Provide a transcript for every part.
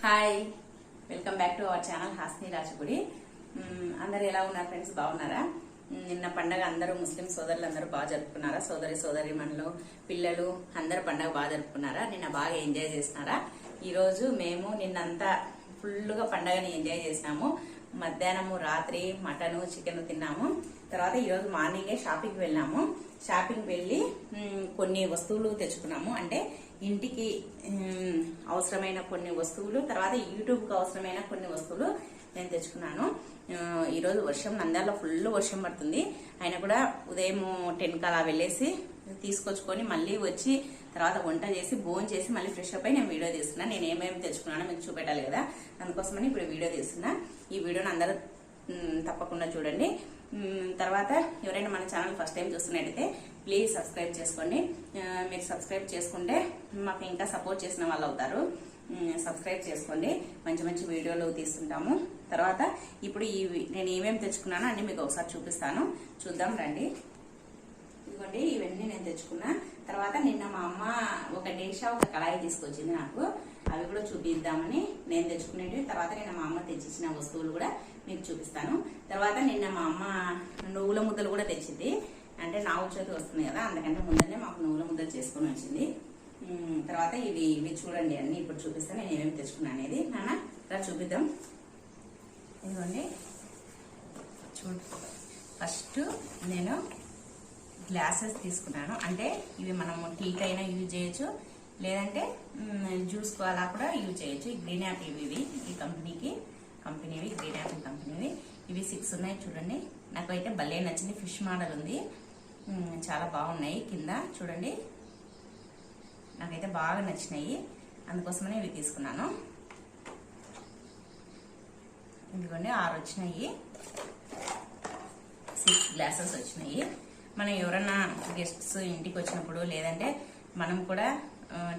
Hi, welcome back to our channel Hasni Rajagudi. అందరు ఎలా ఉన్నారు ఫ్రెండ్స్? బాగున్నారా? నిన్న పండగ అందరూ ముస్లిం సోదరులు అందరూ బాగా జరుపుకున్నారా? సోదరి మనలు పిల్లలు అందరు పండగ బాగా జరుపుకున్నారా? నిన్న బాగా ఎంజాయ్ చేసినారా? ఈ రోజు మేము నిన్నంతా ఫుల్గా పండగని ఎంజాయ్ చేసినాము. మధ్యాహ్నము రాత్రి మటన్ చికెన్ తిన్నాము. తర్వాత ఈరోజు మార్నింగే షాపింగ్కి వెళ్ళాము. షాపింగ్ వెళ్ళి కొన్ని వస్తువులు తెచ్చుకున్నాము. అంటే ఇంటికి అవసరమైన కొన్ని వస్తువులు, తర్వాత యూట్యూబ్కి అవసరమైన కొన్ని వస్తువులు నేను తెచ్చుకున్నాను. ఈరోజు వర్షం, నంద్యాలలో ఫుల్ వర్షం పడుతుంది. ఆయన కూడా ఉదయం 10కి అలా వెళ్ళేసి తీసుకొచ్చుకొని మళ్ళీ వచ్చి తర్వాత వంట చేసి భోజనం చేసి మళ్ళీ ఫ్రెష్ అప్ అయి నేను వీడియో తీస్తున్నా. నేను ఏమేమి తెచ్చుకున్నానో మీకు చూపెట్టాలి కదా, అందుకోసమని ఇప్పుడు వీడియో తీస్తున్నా. ఈ వీడియోని అందరూ తప్పకుండా చూడండి. తర్వాత ఎవరైనా మన ఛానల్ ఫస్ట్ టైం చూస్తున్నట్టయితే ప్లీజ్ సబ్స్క్రైబ్ చేసుకోండి. మీరు సబ్స్క్రైబ్ చేసుకుంటే మాకు ఇంకా సపోర్ట్ చేసిన వాళ్ళు అవుతారు. సబ్స్క్రైబ్ చేసుకోండి. మంచి మంచి వీడియోలు తీస్తుంటాము. తర్వాత ఇప్పుడు నేను ఏమేమి తెచ్చుకున్నానో అన్ని మీకు ఒకసారి చూపిస్తాను. చూద్దాం రండి. ఇదిగోండి, ఇవన్నీ నేను తెచ్చుకున్నా. తర్వాత నిన్న మా అమ్మ ఒక డేషా ఒక కళాయి తీసుకొచ్చింది నాకు. అవి కూడా చూపిద్దామని నేను తెచ్చుకునేవి. తర్వాత నిన్న మా అమ్మ తెచ్చిచ్చిన వస్తువులు కూడా మీకు చూపిస్తాను. తర్వాత నిన్న మా అమ్మ నువ్వుల ముద్దలు కూడా తెచ్చింది. అంటే నావు చేతి వస్తుంది కదా, అందుకంటే ముందరనే మాకు నువ్వుల ముద్దలు చేసుకుని వచ్చింది. తర్వాత ఇవి చూడండి, అన్ని ఇప్పుడు చూపిస్తాను నేను ఏమేమి తెచ్చుకున్నాను అనేది. నాన్న ఇలా చూపిద్దాం. ఇదిగోండి చూడు, ఫస్ట్ నేను గ్లాసెస్ తీసుకున్నాను. అంటే ఇవి మనము టీకైనా యూజ్ చేయొచ్చు, లేదంటే జ్యూస్ అలా కూడా యూజ్ చేయొచ్చు. గ్రీన్ యాపిల్ ఇవి ఈ కంపెనీవి గ్రీన్ యాపిల్ కంపెనీవి. ఇవి 6 ఉన్నాయి చూడండి. నాకైతే భలే నచ్చింది. ఫిష్ మోడల్ ఉంది, చాలా బాగున్నాయి. కింద చూడండి, నాకైతే బాగా నచ్చినాయి. అందుకోసమనే ఇవి తీసుకున్నాను. ఇదిగోండి 6 వచ్చినాయి. 6 గ్లాసెస్ వచ్చినాయి. మనం ఎవరన్నా గెస్ట్స్ ఇంటికి వచ్చినప్పుడు, లేదంటే మనం కూడా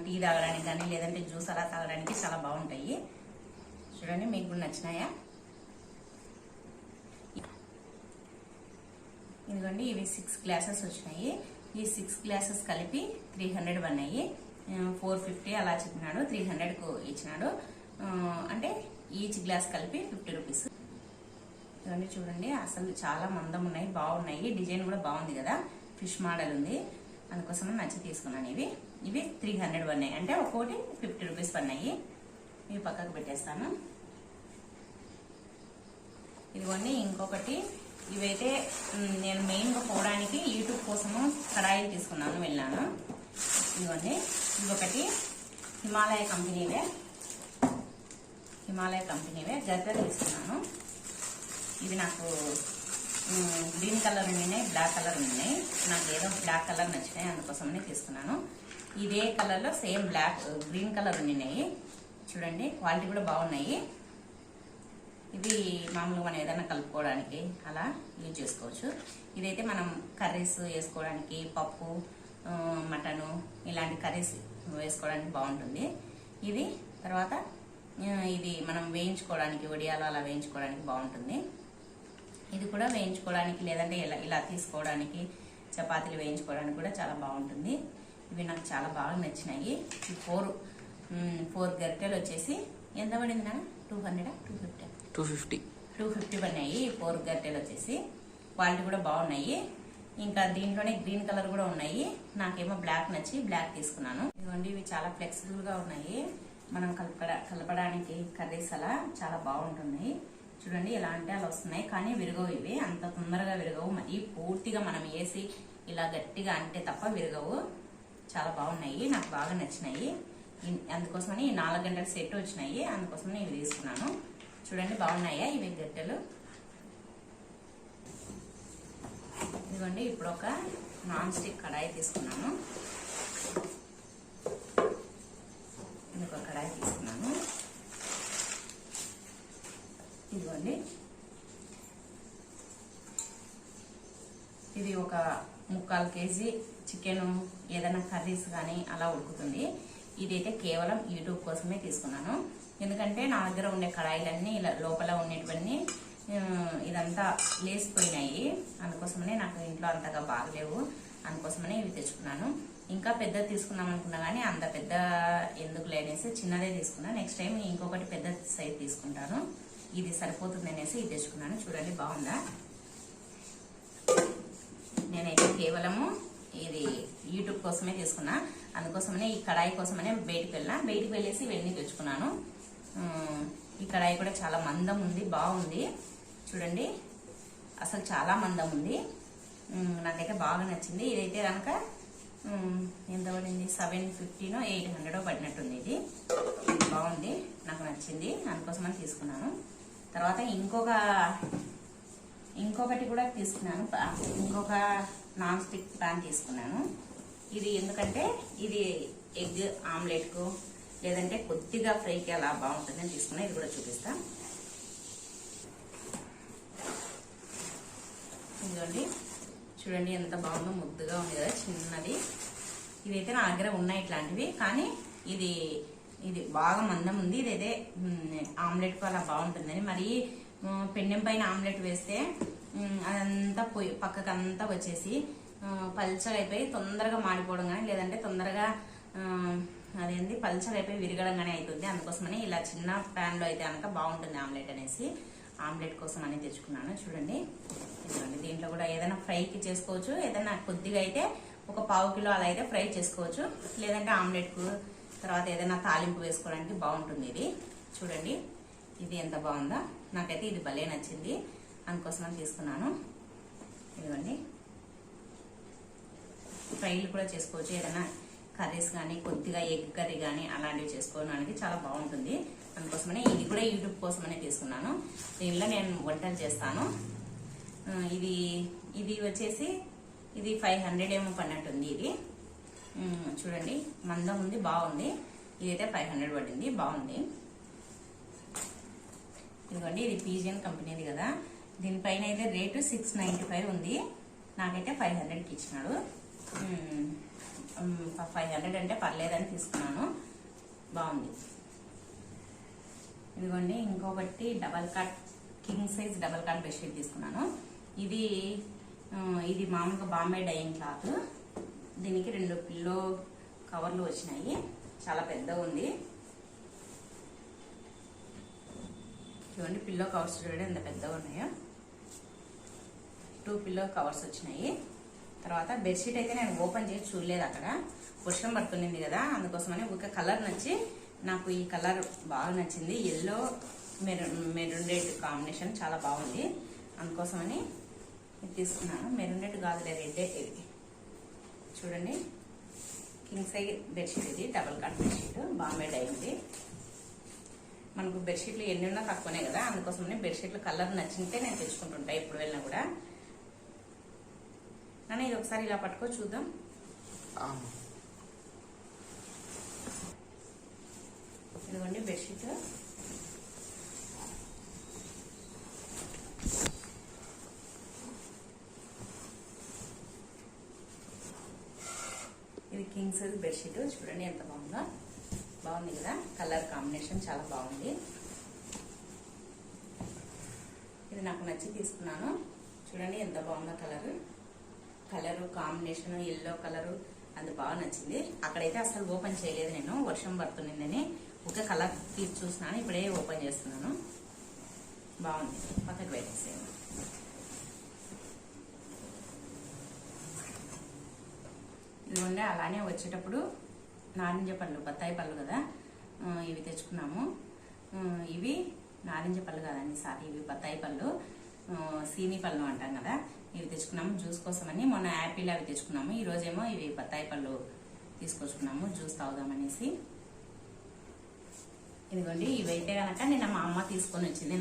టీ తాగడానికి కానీ, లేదంటే జ్యూస్ అలా తాగడానికి చాలా బాగుంటాయి. చూడండి, మీకు కూడా నచ్చినాయా? ఇదిగోండి, ఇవి 6 గ్లాసెస్ వచ్చినాయి. ఈ 6 గ్లాసెస్ కలిపి 300 పడినాయి. 450 అలా చెప్పినాడు, 300కు ఇచ్చినాడు. అంటే ఈచ్ గ్లాస్ కలిపి 50 రూపీస్. ఇవన్నీ చూడండి, అసలు చాలా మందం ఉన్నాయి, బాగున్నాయి. డిజైన్ కూడా బాగుంది కదా, ఫిష్ మోడల్ ఉంది. అందుకోసం నచ్చి తీసుకున్నాను. ఇవి 300 పడినాయి. అంటే ఒక్కొక్కటి 50 రూపీస్ పడినాయి. ఇవి పక్కకు పెట్టేస్తాను. ఇదిగోండి ఇంకొకటి, ఇవైతే నేను మెయిన్గా పోవడానికి యూట్యూబ్ కోసము కడాయిలు తీసుకున్నాను, వెళ్ళాను. ఇదిగోండి ఇంకొకటి హిమాలయ కంపెనీవే గద్దెలు తీసుకున్నాను. ఇవి నాకు గ్రీన్ కలర్ ఉన్నాయి, బ్లాక్ కలర్ ఉన్నాయి. నాకు ఏదో బ్లాక్ కలర్ నచ్చినాయి, అందుకోసమని తీసుకున్నాను. ఇదే కలర్లో సేమ్ గ్రీన్ కలర్ ఉన్నాయి. చూడండి, క్వాలిటీ కూడా బాగున్నాయి. ఇది మామూలుగా మనం ఏదైనా కలుపుకోవడానికి అలా యూజ్ చేసుకోవచ్చు. ఇదైతే మనం కర్రీస్ వేసుకోవడానికి, పప్పు, మటను ఇలాంటి కర్రీస్ వేసుకోవడానికి బాగుంటుంది. ఇది తర్వాత ఇది మనం వేయించుకోవడానికి, వడియాలు అలా వేయించుకోవడానికి బాగుంటుంది. ఇది కూడా వేయించుకోవడానికి, లేదంటే ఇలా తీసుకోవడానికి, చపాతీలు వేయించుకోవడానికి కూడా చాలా బాగుంటుంది. ఇవి నాకు చాలా బాగా నచ్చినాయి. ఈ 4 గరిటెలు వచ్చేసి ఎంత పడింది నా? 250 పడినాయి. 4 గరిటెలు వచ్చేసి క్వాలిటీ కూడా బాగున్నాయి. ఇంకా దీంట్లోనే గ్రీన్ కలర్ కూడా ఉన్నాయి. నాకేమో బ్లాక్ నచ్చి బ్లాక్ తీసుకున్నాను. ఇదిగోండి, ఇవి చాలా ఫ్లెక్సిబుల్ గా ఉన్నాయి. మనం కలపడానికి కర్రీస్ అలా చాలా బాగుంటున్నాయి. చూడండి, ఎలా అంటే అలా వస్తున్నాయి, కానీ విరగవు. ఇవి అంత తొందరగా విరగవు. మరి పూర్తిగా మనం వేసి ఇలా గట్టిగా అంటే తప్ప విరగవు. చాలా బాగున్నాయి, నాకు బాగా నచ్చినాయి. అందుకోసమని 4 గంటల సెట్ వచ్చినాయి, అందుకోసమని ఇవి తీసుకున్నాను. చూడండి, బాగున్నాయా ఇవి గట్టెలు? ఇదిగోండి, ఇప్పుడు ఒక నాన్ స్టిక్ కడాయి తీసుకున్నాను. ఇంకొక కడాయి తీసుకున్నాను. ఇదిగోండి, ఇది ఒక 3/4 కేజీ చికెన్, ఏదైనా కర్రీస్ కానీ అలా ఉడుకుతుంది. ఇదైతే కేవలం యూట్యూబ్ కోసమే తీసుకున్నాను. ఎందుకంటే నా దగ్గర ఉండే కడాయిలన్నీ ఇలా లోపల ఉండేటివన్నీ ఇదంతా లేసిపోయినాయి. అందుకోసమనే నాకు ఇంట్లో అంతగా బాగలేవు, అందుకోసమనే ఇవి తెచ్చుకున్నాను. ఇంకా పెద్దది తీసుకుందాం అనుకున్నా కానీ అంత పెద్ద ఎందుకు లేనేసి చిన్నదే తీసుకున్నా. నెక్స్ట్ టైం ఇంకొకటి పెద్ద సైజ్ తీసుకుంటాను. ఇది సరిపోతుంది అనేసి ఇది తెచ్చుకున్నాను. చూడండి బాగుందా. నేనైతే కేవలము ఇది యూట్యూబ్ కోసమే తీసుకున్నా. అందుకోసమనే ఈ కడాయి కోసమనే బయటికి వెళ్ళేసి ఇవన్నీ తెచ్చుకున్నాను. ఈ కడాయి కూడా చాలా మందం ఉంది, బాగుంది. చూడండి అసలు చాలా మందం ఉంది. నాకైతే బాగా నచ్చింది. ఇదైతే కనుక ఎంత పడింది, 750నో 800 పడినట్టుంది. ఇది బాగుంది, నాకు నచ్చింది, అందుకోసమని తీసుకున్నాను. తర్వాత ఇంకొకటి కూడా తీసుకున్నాను. ఇంకొక నాన్ స్టిక్ ప్యాన్ తీసుకున్నాను. ఇది ఎందుకంటే ఇది ఎగ్ ఆమ్లెట్కు లేదంటే కొద్దిగా ఫ్రైకి అలా బాగుంటుందని తీసుకున్నా. ఇది కూడా చూపిస్తా. ఇదిగోండి చూడండి ఎంత బాగుందో, ముద్దుగా ఉంది కదా, చిన్నది. ఇదైతే నా దగ్గర ఉన్నాయి ఇట్లాంటివి, కానీ ఇది బాగా మందం ఉంది. ఇదైతే ఆమ్లెట్కు అలా బాగుంటుందని. మరి పెన్నెం పైన ఆమ్లెట్ వేస్తే అదంతా పోయి పక్కకంతా వచ్చేసి పల్చగా అయిపోయి తొందరగా మాడిపోవడం కానీ లేదంటే తొందరగా అదేంటి పల్చగా అయిపోయి విరగడం కానీ అవుతుంది. అందుకోసమని ఇలా చిన్న ప్యాన్లో అయితే కనుక బాగుంటుంది ఆమ్లెట్ అనేసి ఆమ్లెట్ కోసం అని తెచ్చుకున్నాను. చూడండి ఇదిగోండి, దీంట్లో కూడా ఏదైనా ఫ్రైకి చేసుకోవచ్చు. ఏదైనా కొద్దిగా అయితే ఒక 1/2 కిలో అలా అయితే ఫ్రై చేసుకోవచ్చు. లేదంటే ఆమ్లెట్కు తర్వాత ఏదైనా తాలింపు వేసుకోవడానికి బాగుంటుంది. ఇది చూడండి, ఇది ఎంత బాగుందో. నాకైతే ఇది భలే నచ్చింది, అందుకోసమని తీసుకున్నాను. ఇదిగోండి, ఫ్రైలు కూడా చేసుకోవచ్చు. ఏదైనా కర్రీస్ కానీ కొద్దిగా ఎగ్ కర్రీ కానీ అలాంటివి చేసుకోవడానికి చాలా బాగుంటుంది. అందుకోసమనే ఇది కూడా యూట్యూబ్ కోసమనే తీసుకున్నాను. దీనిలో నేను వంటలు చేస్తాను. ఇది వచ్చేసి ఇది 500 ఏమో పడినట్టుంది. ఇది చూడండి మందం ఉంది, బాగుంది. ఇదైతే 500 పడింది, బాగుంది. ఇదిగోండి, ఇది పీజియన్ కంపెనీది కదా. దీనిపైన అయితే రేటు 695 ఉంది. నాకైతే 500కి ఇచ్చినాడు. 500 అంటే పర్లేదని తీసుకున్నాను, బాగుంది. ఇదిగోండి, ఇంకొకటి double cot king size double cot bedsheet తీసుకున్నాను. ఇది మామూలుగా బాంబే డైయింగ్ క్లాత్. దీనికి 2 పిల్లో కవర్లు వచ్చినాయి. చాలా పెద్దగా ఉంది. చూడండి పిల్లో కవర్స్ చూడండి ఎంత పెద్దగా ఉన్నాయో. 2 పిల్లో కవర్స్ వచ్చినాయి. తర్వాత బెడ్షీట్ అయితే నేను ఓపెన్ చేసి చూడలేదు, అక్కడ వర్షం పడుతుంది కదా, అందుకోసమని ఒక కలర్ నచ్చి నాకు ఈ కలర్ బాగా నచ్చింది. ఎల్లో మెరూన్ రెడ్ కాంబినేషన్ చాలా బాగుంది, అందుకోసమని ఇది తీసుకున్నాను. మెరూన్ రెడ్ కాదులే, రెడ్డే. ఇది చూడండి కింగ్ సైజ్ బెడ్షీట్, ఇది డబల్ కాట్ బెడ్షీట్ బాంబే డైయింగ్ది. మనకు బెడ్షీట్లు ఎన్ని ఉన్నా తక్కువనే కదా, అందుకోసమని బెడ్షీట్లు కలర్ నచ్చింటే నేను తెచ్చుకుంటుంటా ఎప్పుడు వెళ్ళినా కూడా. కానీ ఇది ఒకసారి ఇలా పట్టుకో చూద్దాం. ఇదిగోండి బెడ్షీట్. ఇది కింగ్ సైజ్ బెడ్షీట్ చూడండి ఎంత బాగుందో. బాగుంది కదా, కలర్ కాంబినేషన్ చాలా బాగుంది. ఇది నాకు నచ్చి తీసుకున్నాను. చూడండి ఎంత బాగుందో కలరు కాంబినేషన్, ఎల్లో కలరు, అది బాగా నచ్చింది. అక్కడైతే అసలు ఓపెన్ చేయలేదు నేను, వర్షం పడుతుందని ఒక కలర్ తీసి చూసినాను. ఇప్పుడే ఓపెన్ చేస్తున్నాను. బాగుంది, పక్కకు పెట్టేసాను. ఇదిగోండి, అలానే వచ్చేటప్పుడు నారింజ పళ్ళు, బత్తాయి పళ్ళు కదా, ఇవి తెచ్చుకున్నాము. ఇవి నారింజ పళ్ళు కాదండి, సారీ, ఇవి బత్తాయి పళ్ళు, సీని పళ్ళు అంటాం కదా, ఇవి తెచ్చుకున్నాము జ్యూస్ కోసమని. మొన్న యాపిల్ అవి తెచ్చుకున్నాము, ఈరోజేమో ఇవి బత్తాయి పళ్ళు తీసుకొచ్చుకున్నాము జ్యూస్ తాగుదామనేసి. ఇదిగోండి, ఇవైతే కనుక నిన్న మా అమ్మ తీసుకొని వచ్చింది.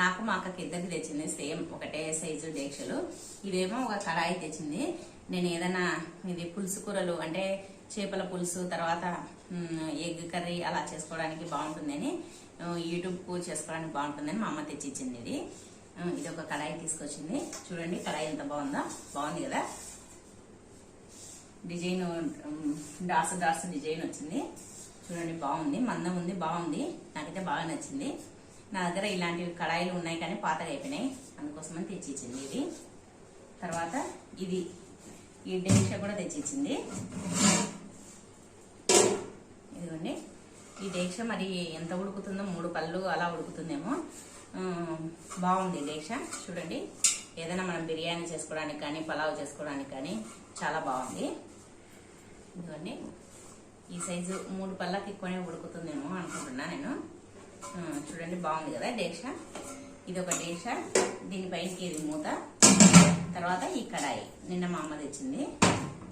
నాకు మా అక్కకి ఇద్దరికి తెచ్చింది, సేమ్ ఒకటే సైజు డేక్షలు. ఇవేమో ఒక కడాయి తెచ్చింది. నేను ఏదైనా ఇది పులుసు కూరలు అంటే చేపల పులుసు, తర్వాత ఎగ్ కర్రీ అలా చేసుకోవడానికి బాగుంటుందని, యూట్యూబ్ చేసుకోవడానికి బాగుంటుందని మా అమ్మ తెచ్చిచ్చింది. ఇది ఒక కడాయి తీసుకొచ్చింది. చూడండి కడాయి ఎంత బాగుందో, బాగుంది కదా. డిజైన్ డార్స్ డిజైన్ వచ్చింది. చూడండి బాగుంది, మందం ఉంది, బాగుంది. నాకైతే బాగా నచ్చింది. నా దగ్గర ఇలాంటివి కడాయిలు ఉన్నాయి కానీ పాతగా అయిపోయినాయి, అందుకోసమని తెచ్చిచ్చింది ఇది. తర్వాత ఇది ఈ డేక్ష కూడా తెచ్చిచ్చింది. ఇదిగోండి ఈ డేక్ష మరి ఎంత ఉడుకుతుందో 3 పళ్ళు అలా ఉడుకుతుందేమో. బాగుంది డేక్ష చూడండి. ఏదైనా మనం బిర్యానీ చేసుకోవడానికి కానీ పలావ్ చేసుకోవడానికి కానీ చాలా బాగుంది. ఇదిగోండి ఈ సైజు 3 పళ్ళకి ఎక్కువనే ఉడుకుతుందేమో అనుకుంటున్నా నేను. చూడండి బాగుంది కదా డేక్ష. ఇది ఒక డేక్ష, దీనిపైకి ఇది మూత, తర్వాత ఈ కడాయి నిన్న మా అమ్మ తెచ్చింది.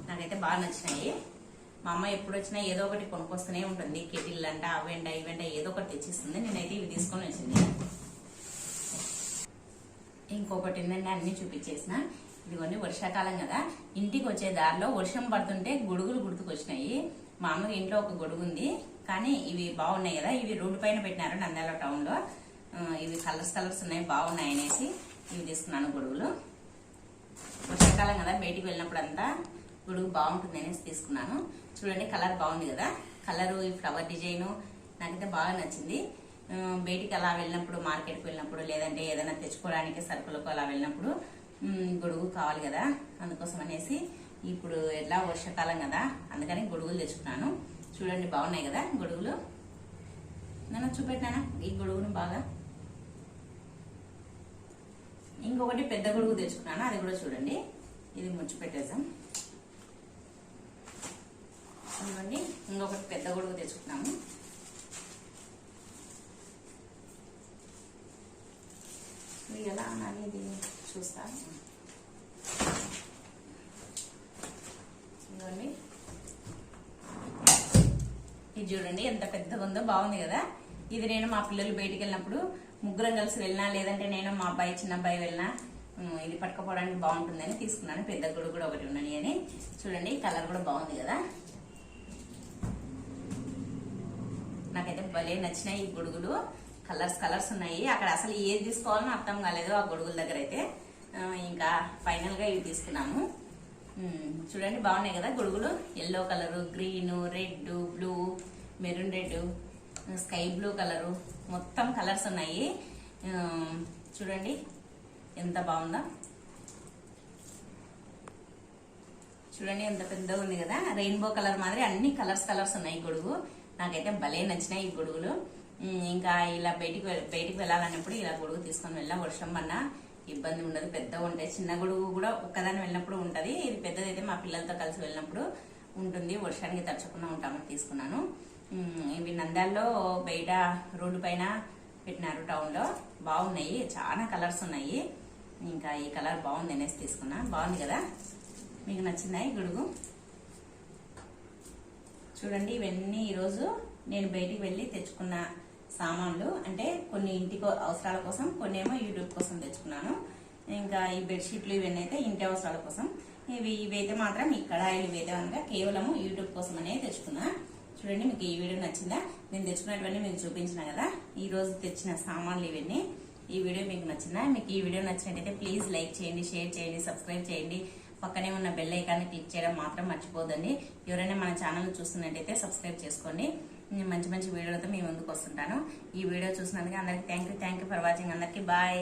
నాకైతే బాగా నచ్చినాయి. మా అమ్మ ఎప్పుడు వచ్చినా ఏదో ఒకటి కొనుక్కొస్తూనే ఉంటుంది. కెటిల్ అంట అవేంట ఇవేంట ఏదో ఒకటి తెచ్చిస్తుంది. నేనైతే ఇవి తీసుకొని వచ్చింది. ఇంకొకటి ఏంటంటే అన్ని చూపించేసిన. ఇదిగోండి వర్షాకాలం కదా, ఇంటికి వచ్చే దారిలో వర్షం పడుతుంటే గొడుగులు గుర్తుకొచ్చినాయి. మా అమ్మకి ఇంట్లో ఒక గొడుగు ఉంది, కానీ ఇవి బాగున్నాయి కదా, ఇవి రోడ్డు పైన పెట్టినారు నంద్యాల టౌన్ లో. ఇవి కలర్స్ ఉన్నాయి, బాగున్నాయి అనేసి ఇవి తీసుకున్నాను గొడుగులు. వర్షాకాలం కదా, బయటికి వెళ్ళినప్పుడు అంతా గొడుగు బాగుంటుంది అనేసి తీసుకున్నాను. చూడండి కలర్ బాగుంది కదా, కలరు ఈ ఫ్లవర్ డిజైన్ నాకైతే బాగా నచ్చింది. బయటికి అలా వెళ్ళినప్పుడు, మార్కెట్కి వెళ్ళినప్పుడు, లేదంటే ఏదైనా తెచ్చుకోవడానికి సరుకులకు అలా వెళ్ళినప్పుడు గొడుగు కావాలి కదా, అందుకోసం అనేసి ఇప్పుడు ఎట్లా వర్షాకాలం కదా అందుకని గొడుగులు తెచ్చుకున్నాను. చూడండి బాగున్నాయి కదా గొడుగులు. నేను చూపెట్టినా ఈ గొడుగును బాగా. ఇంకొకటి పెద్ద గొడుగు తెచ్చుకున్నాను, అది కూడా చూడండి. ఇది ముచ్చి పెట్టేసాం. ఇదిగోండి ఇంకొకటి పెద్ద గొడుగు తెచ్చుకున్నాము. ఇది ఎలా అనేది చూస్తా. ఇదిగోండి ఇది చూడండి ఎంత పెద్దగా ఉందో, బాగుంది కదా. ఇది నేను మా పిల్లలు బయటికి వెళ్ళినప్పుడు ముగ్గురం కలిసి వెళ్ళినా, లేదంటే నేను మా అబ్బాయి చిన్న అబ్బాయి వెళ్ళినా ఇది పట్టుకోవడానికి బాగుంటుందని తీసుకున్నాను. పెద్ద గొడుగు కూడా ఒకటి ఉన్నది అని. చూడండి కలర్ కూడా బాగుంది కదా, నాకైతే భలే నచ్చినాయి ఈ గొడుగులు. కలర్స్ ఉన్నాయి. అక్కడ అసలు ఏది తీసుకోవాలని అర్థం కాలేదు ఆ గొడుగుల దగ్గర అయితే. ఇంకా ఫైనల్ గా ఇవి తీసుకున్నాము. చూడండి బాగున్నాయి కదా గొడుగులు. Yellow colour, green, red, blue, maroon red, sky blue colour, మొత్తం కలర్స్ ఉన్నాయి. చూడండి ఎంత బాగుందో. చూడండి ఎంత పెద్దగా ఉంది కదా, రెయిన్బో కలర్ మాదిరి అన్ని కలర్స్ ఉన్నాయి గొడుగు. నాకైతే భలే నచ్చినాయి ఈ గొడుగులు. ఇంకా ఇలా బయటికి వెళ్ళాలన్నప్పుడు ఇలా గొడుగు తీసుకొని వెళ్ళా. వర్షం పడినా ఇబ్బంది ఉండదు, పెద్దగా ఉంటాయి. చిన్న గొడుగు కూడా ఒక్కదాన్ని వెళ్ళినప్పుడు ఉంటది, ఇది పెద్దదైతే మా పిల్లలతో కలిసి వెళ్ళినప్పుడు ఉంటుంది, వర్షానికి తడచకుండా ఉంటామని తీసుకున్నాను. ఇవి నంద్యాలలో బయట రోడ్డు పైన పెట్టినారు టౌన్ లో. బాగున్నాయి, చాలా కలర్స్ ఉన్నాయి. ఇంకా ఈ కలర్ బాగుంది అనేసి తీసుకున్నా. బాగుంది కదా, మీకు నచ్చిందా ఈ గొడుగు? చూడండి ఇవన్నీ ఈరోజు నేను బయటికి వెళ్ళి తెచ్చుకున్న సామాన్లు. అంటే కొన్ని ఇంటికి అవసరాల కోసం, కొన్ని ఏమో యూట్యూబ్ కోసం తెచ్చుకున్నాను. ఇంకా ఈ బెడ్షీట్లు ఇవన్నీ అయితే ఇంటి అవసరాల కోసం. ఇవైతే మాత్రం ఈ కడాయిలు ఇవైతే కనుక కేవలం యూట్యూబ్ కోసం అనే తెచ్చుకున్నా. చూడండి మీకు ఈ వీడియో నచ్చిందా? నేను తెచ్చుకున్నటువంటి మీకు చూపించిన కదా ఈ రోజు తెచ్చిన సామాన్లు ఇవన్నీ. ఈ వీడియో మీకు నచ్చిందా? మీకు ఈ వీడియో నచ్చినట్టయితే ప్లీజ్ లైక్ చేయండి, షేర్ చేయండి, సబ్స్క్రైబ్ చేయండి. పక్కనే ఉన్న బెల్ ఐకాన్ని క్లిక్ చేయడం మాత్రం మర్చిపోదండి. ఎవరైనా మన ఛానల్ చూస్తున్నట్టయితే సబ్స్క్రైబ్ చేసుకోండి. నేను మంచి వీడియోలతో మీ ముందుకు వస్తుంటాను. ఈ వీడియో చూసినందుకు అందరికి థ్యాంక్ యూ ఫర్ వాచింగ్. అందరికి బాయ్.